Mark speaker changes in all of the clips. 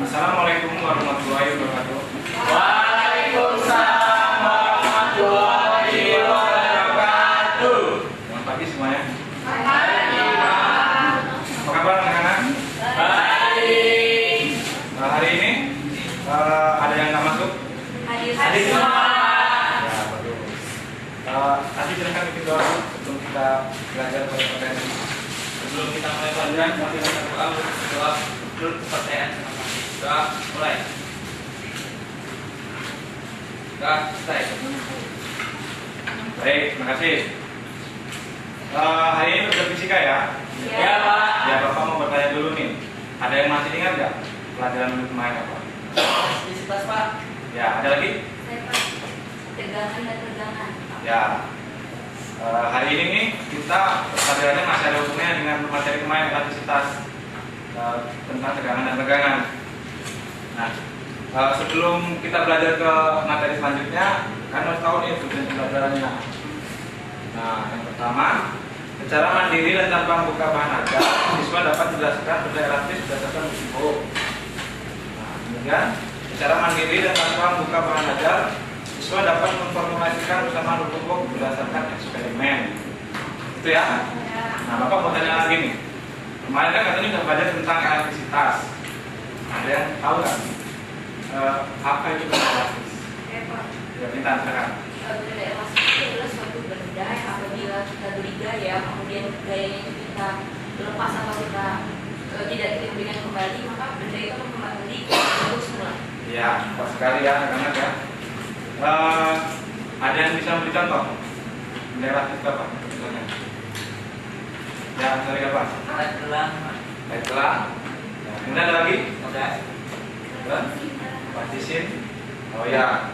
Speaker 1: Assalamualaikum warahmatullahi wabarakatuh.
Speaker 2: Waalaikumsalam warahmatullahi wabarakatuh.
Speaker 1: Selamat pagi semuanya.
Speaker 2: Pagi, Pak.
Speaker 1: Apa kabar anak-anak?
Speaker 2: Baik.
Speaker 1: Hari ini ada yang nggak masuk?
Speaker 2: Hadir semua.
Speaker 1: Ya, betul. Tadi silakan bikin doa sebelum kita belajar pada materi.
Speaker 2: Sebelum kita mulai pelajaran, kami akan doa dulu kepercayaan. Doa mulai. Doa selesai.
Speaker 1: Baik, terima kasih. Hari ini belajar fisika ya?
Speaker 2: Ya, Pak.
Speaker 1: Ya, Bapak mau bertanya dulu nih. Ada yang masih ingat nggak pelajaran minggu kemarin apa?
Speaker 2: Visitas, Pak.
Speaker 1: Ya, ada lagi?
Speaker 3: Tegangan dan tegangan.
Speaker 1: Ya. Hari ini nih kita pelajarannya masih ada hubungannya dengan materi kemarin elastisitas tentang tegangan dan tegangan. Nah, sebelum kita belajar ke materi selanjutnya, kan harus tahu nih tujuan pelajarannya. Nah, yang pertama, secara mandiri dan tanpa membuka bahan ajar, siswa dapat menjelaskan benda elastis berdasarkan risiko. Nah, kemudian secara mandiri dan tanpa membuka bahan ajar, siswa dapat memformulasikan usaha hukum berdasarkan eksperimen. Itu ya. Nah, Bapak mau tanya lagi nih. Kemarin kan katanya sudah belajar tentang elastisitas. Ada yang tahu nggak? Apa itu benda elastis? Ya, minta silakan.
Speaker 3: Benda elastis itu adalah suatu benda yang apabila kita beri gaya, kemudian gayanya itu kita lepas atau kita tidak kita berikan kembali, maka benda itu akan kembali bentuk semula.
Speaker 1: Ya, pas sekali ya anak-anak ya. Ada yang bisa memberi contoh? Benda elastis apa? Misalnya. Ya, misalnya apa?
Speaker 2: Alat gelang, Pak.
Speaker 1: Baik, gelang. Ya, kemudian ada lagi?
Speaker 2: Oke.
Speaker 1: Plastisin. Oh ya.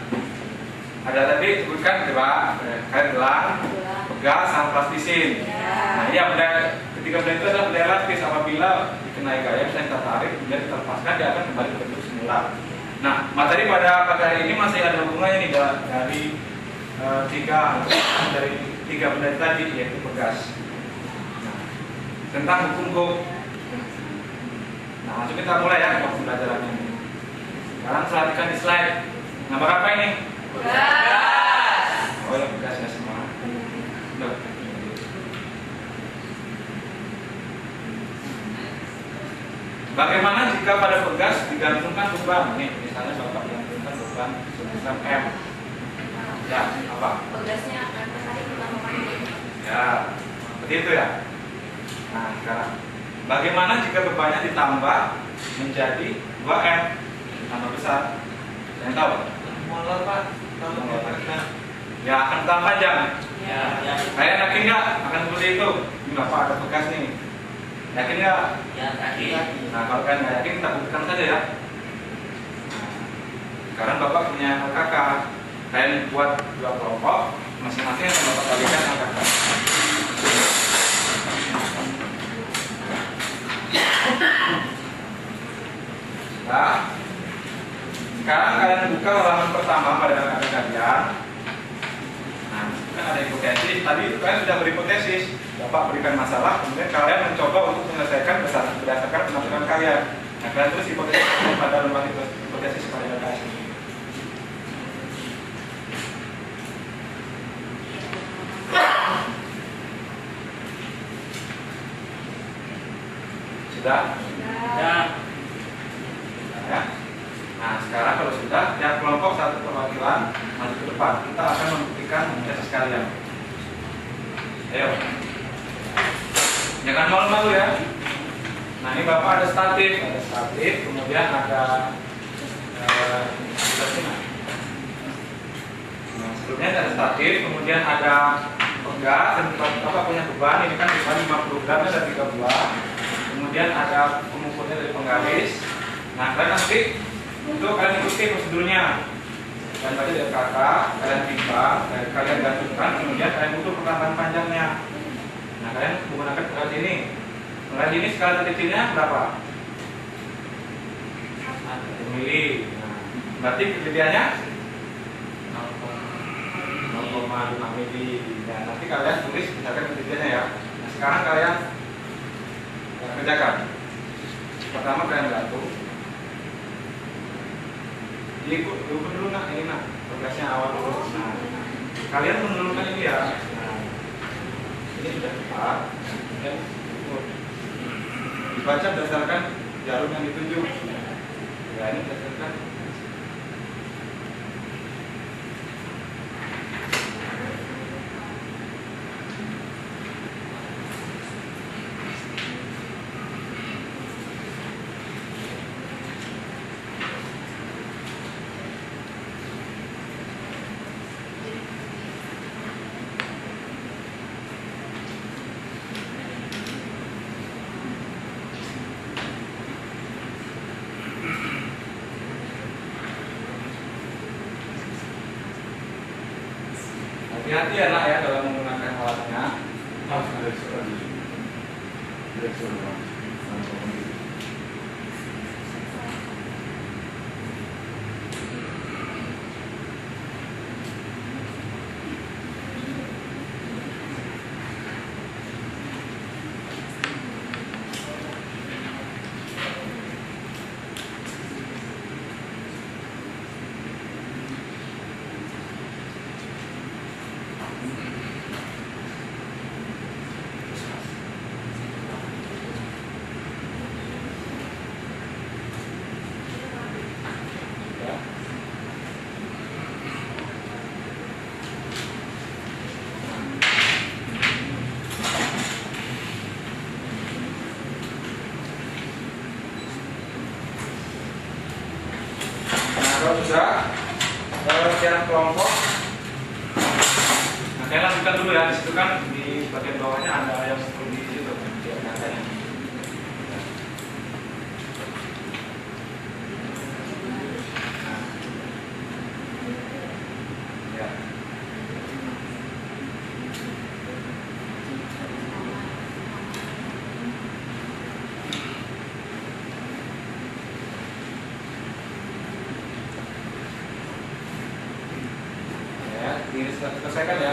Speaker 1: Ada tadi sebutkan coba kayak gelang, pegas, sama plastisin. Nah, iya benda ketika benda itu adalah benda elastis apabila dikenai gaya bisa kita tarik kemudian kita lepaskan dia akan kembali ke bentuk semula. Nah, materi pada hari ini masih ada hubungannya nih dari tiga benda tadi yaitu pegas. Nah, tentang hukum Hooke. Nah, langsung kita mulai ya pembelajarannya. Sekarang perhatikan di slide. Nama apa ini?
Speaker 2: Gas.
Speaker 1: Oh ya, pegas ya semua. Loh. Bagaimana jika pada pegas digantungkan beban? Nih, misalnya Bapak gantungkan beban sebesar M. Ya, apa?
Speaker 3: Pegasnya akan tertarik ke memandai.
Speaker 1: Ya, seperti itu ya. Nah, sekarang bagaimana jika bebannya ditambah menjadi 2M? Tambah besar. Yang tahu?
Speaker 2: Molor, Pak.
Speaker 1: Ya, akan tambah panjang.
Speaker 2: Ya, ya.
Speaker 1: Kalian yakin nggak akan seperti itu? Ini Bapak ada bekas nih. Yakin nggak?
Speaker 2: Ya, tadi.
Speaker 1: Nah, kalau kalian nggak yakin, kita buktikan saja ya. Nah, sekarang Bapak punya LKK. Kalian buat dua kelompok, masing-masing akan Bapak bagikan LKK. Nah, sekarang kalian buka halaman pertama pada LKK kalian. Nah, kan ada hipotesis. Tadi itu kalian sudah berhipotesis. Bapak berikan masalah, kemudian kalian mencoba untuk menyelesaikan berdasarkan penampilan kalian. Nah, kalian terus hipotesis pada lembar hipotesis pada LKS ini. Sudah?
Speaker 2: Ya.
Speaker 1: Nah, ya. Nah, sekarang kalau sudah, tiap kelompok satu perwakilan maju ke depan. Kita akan membuktikan hipotesis kalian. Ayo. Jangan malu-malu ya. Nah, ini Bapak ada statif, kemudian ada nah, sebelumnya ada statif, kemudian ada pegas, dan Bapak punya beban, ini kan beban 50 gram, ada 3 buah. Kemudian ada pengukurnya dari penggaris. Nah, kalian nanti untuk kalian ikuti prosedurnya. Kalian baca dari kakak, kalian timbang, kalian gantungkan, kemudian kalian ukur pertambahan panjangnya. Nah, kalian menggunakan penggaris ini. Penggaris ini skala titiknya berapa? 1 mili. Nah, berarti kegedeannya 0,5 mili. Nah, nanti kalian tulis misalkan titiknya ya. Nah, sekarang kalian kerjakan. pertama kalian bantu. Diikut dulu nak, ini nak progresnya awal dulu. Nah, kalian menurunkan ini ya. Nah, ini sudah tepat. Dan dibaca berdasarkan jarum yang ditunjuk. Ya, ini berdasarkan hati-hati ya nak ya dalam menggunakan alatnya. Kalau sudah jarak kelompok, nah kalian lanjutkan dulu ya. Di situ kan di bagian bawahnya ada yang seperti di situ katanya. Ya. Selesaikan ya.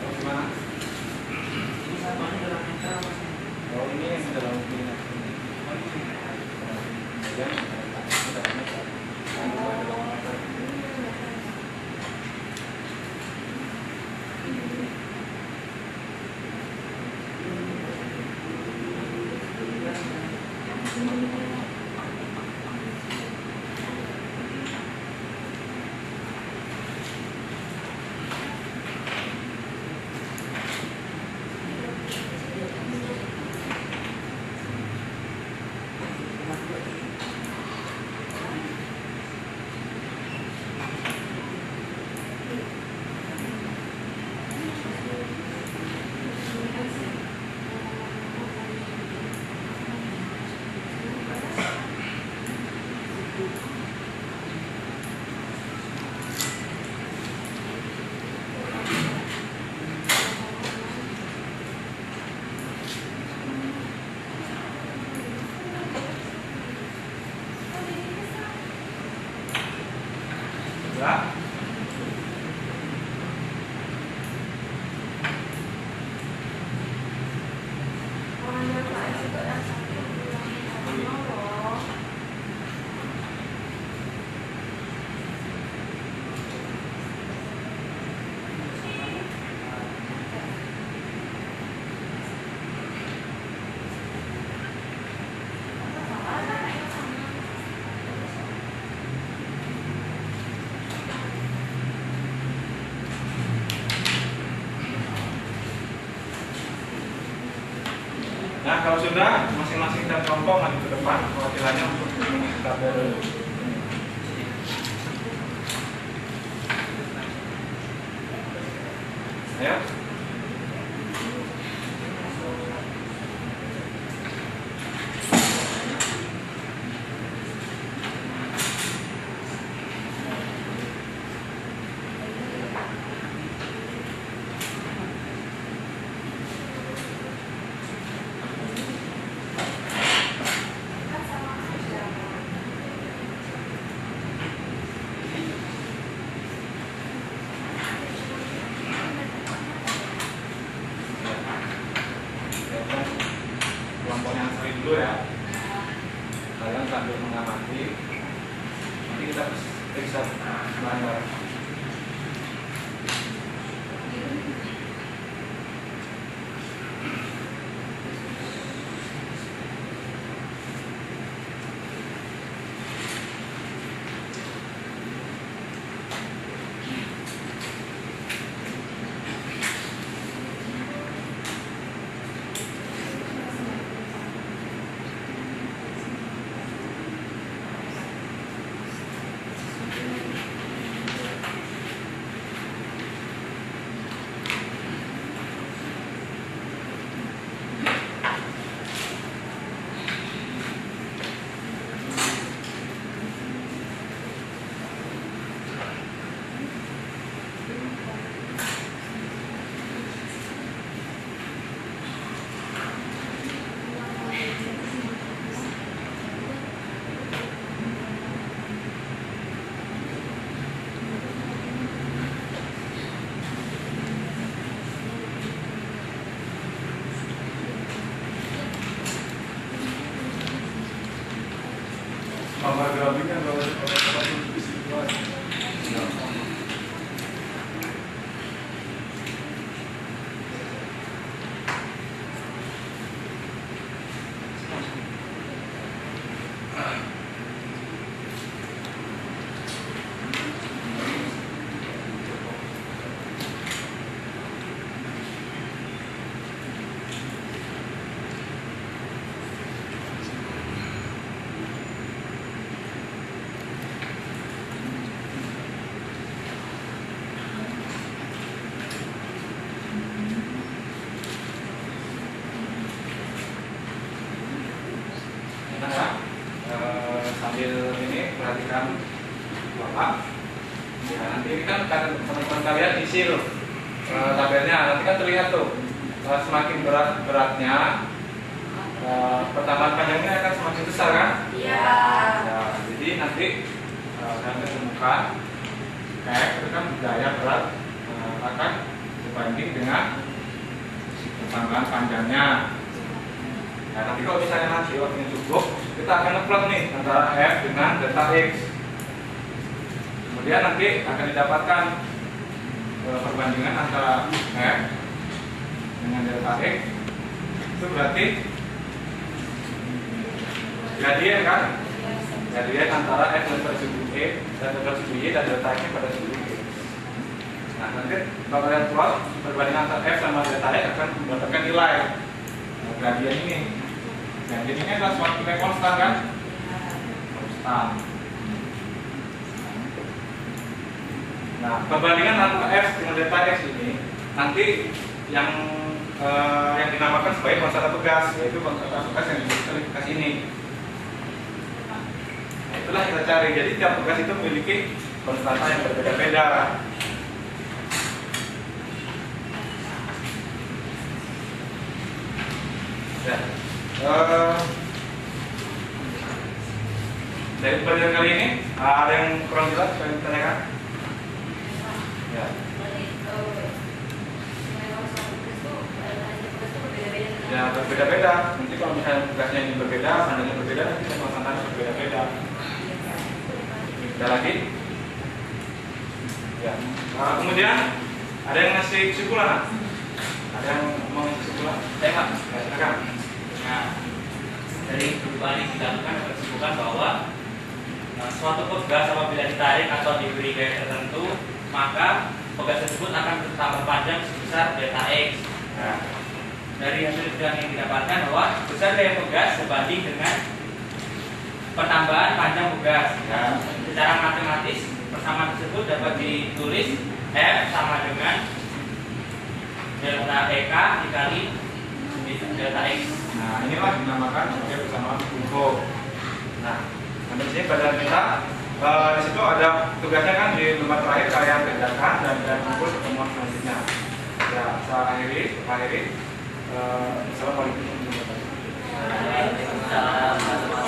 Speaker 1: Oh, gimana? Oh, ini yang dalam ini. Ya. Nah, kalau sudah masing-masing dan kelompok maju ke depan, perwakilannya untuk tabel. Ayo. dulu ya. Kalian sambil mengamati. Nanti kita periksa bareng-bareng.
Speaker 4: Mama grafiknya kalau di situ.
Speaker 1: Nah ya, sambil ini perhatikan Bapak. Ya, nanti ini kan teman-teman kalian isi loh tabelnya. Nanti kan terlihat tuh semakin beratnya pertambahan panjangnya akan semakin besar kan?
Speaker 3: Iya.
Speaker 1: Ya, jadi nanti kalian temukan itu kan daya berat akan sebanding dengan pertambahan panjangnya. Nah, nanti kalau misalnya nanti waktunya cukup, kita akan ngeplot nih antara F dengan delta X. Kemudian nanti akan didapatkan perbandingan antara F dengan delta X. Itu berarti gradien kan? Gradien antara F pada suku E dan pada suku Y dan delta X pada suku E. Nah, nanti kalau kalian plot perbandingan antara F sama delta X akan mendapatkan nilai gradien ini. Dan ini adalah suatu nilai konstan kan? Konstan. Nah, perbandingan antara F dengan delta X ini nanti yang dinamakan sebagai konstanta tugas, yaitu konstanta tugas yang disebut ini. Nah, itulah kita cari. Jadi tiap tugas itu memiliki konstanta yang berbeda-beda. Ya. Dari pelajaran kali ini ada yang kurang jelas yang ditanyakan? Ya. Ya berbeda-beda. Nanti kalau misalnya tugasnya ini berbeda, panjangnya berbeda, nanti konstantanya berbeda-beda. Ada lagi? Ya. Kemudian ada yang ngasih kesimpulan? Ada yang mau ngasih kesimpulan?
Speaker 2: Pak.
Speaker 1: Ya, silakan.
Speaker 2: Nah, dari perubahan yang dilakukan kesimpulan bahwa suatu pegas apabila ditarik atau diberi gaya tertentu, maka pegas tersebut akan bertambah panjang sebesar delta X.
Speaker 1: Nah,
Speaker 2: dari hasil penelitian yang didapatkan bahwa besar gaya pegas sebanding dengan penambahan panjang pegas.
Speaker 1: ya.
Speaker 2: Secara matematis persamaan tersebut dapat ditulis F sama dengan delta EK dikali delta X.
Speaker 1: Nah, inilah dinamakan sebagai persamaan Kuhn. Nah, sampai sini pelajaran kita. Di situ ada tugasnya kan di lembar terakhir kalian kerjakan dan kumpul pertemuan selanjutnya. Ya, saya akhiri. Assalamualaikum warahmatullahi wabarakatuh.
Speaker 2: Waalaikumsalam.